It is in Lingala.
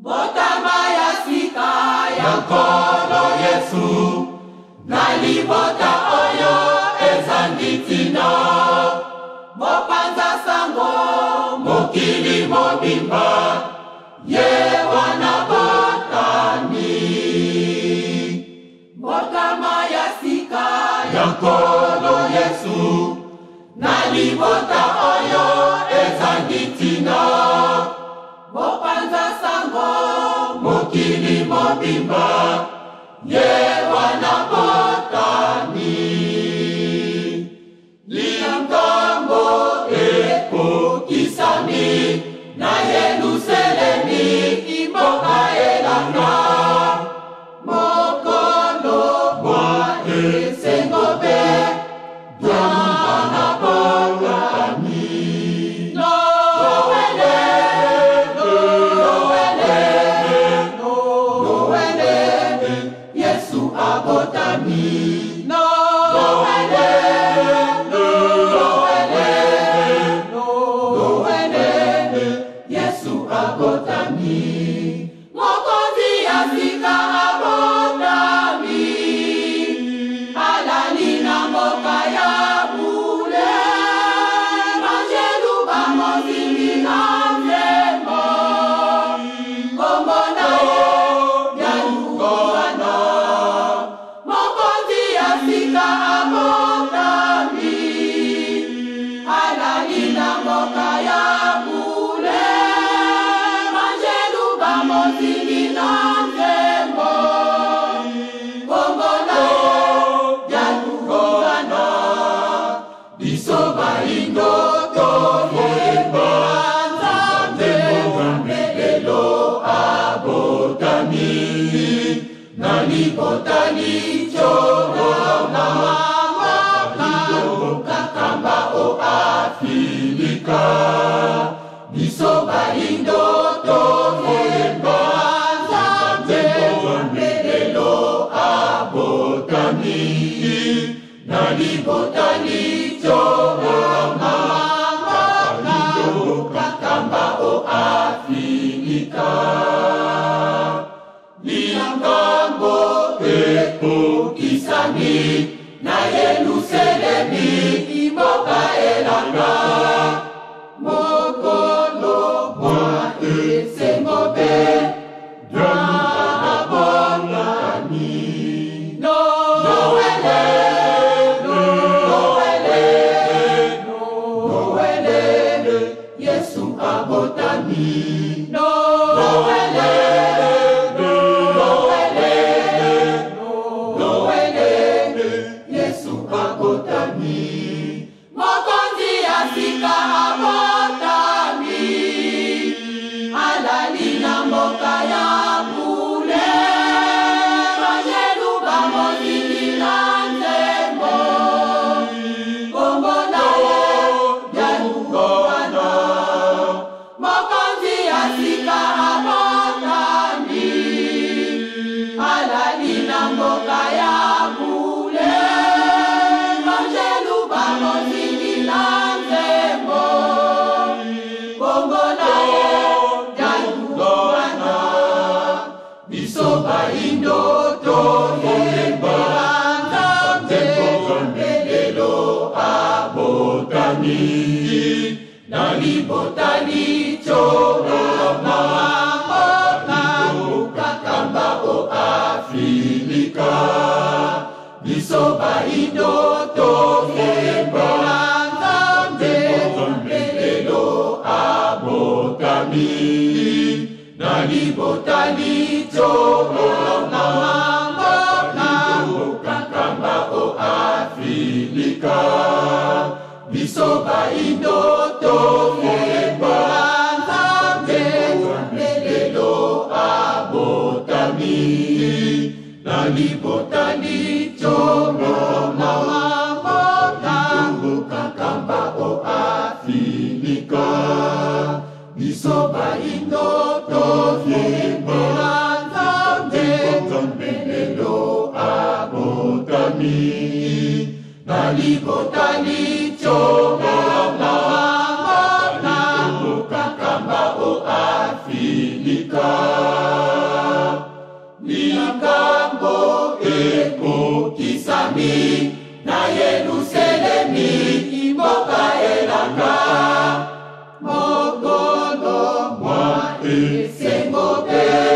Botama ya sika ya nkolo Yesu, nalibota oyo ezanditina. Mopanza sango mokili mobimba, ye wana botani. Botama ya sika ya nkolo Yesu, nalibota oyo ezanditina. Mopanza sango mokili mobimba, ye wana botani. Likambo ekokisami na Yerusalemi imboka elanga. Mokolo mwa esengobe dwana botani. Botani choro na mama kakamba o Afrika. Bisoba indo to yemba zambe abotani. Nali botani choro na mama kakamba o Afrika. Ekokisami na Yerusalemi imboka elanga. Mokolo mwa esengobe dwana botani. Noele Yesu abotani. Nali botani choro mama kakamba o Afrika. Bisoba indo to yemba zambe abotani. Nali botani choro mama kakamba o Afrika. Bisoba indo to yemba zambe abotani. Nali botani choro mama kakamba o Afrika. Bisoba indo to yemba zambe abotani. Nali botani choro mama kakamba o Afrika. Kisami na Yerusalemi mboka elanga mokolo mwa esengo pe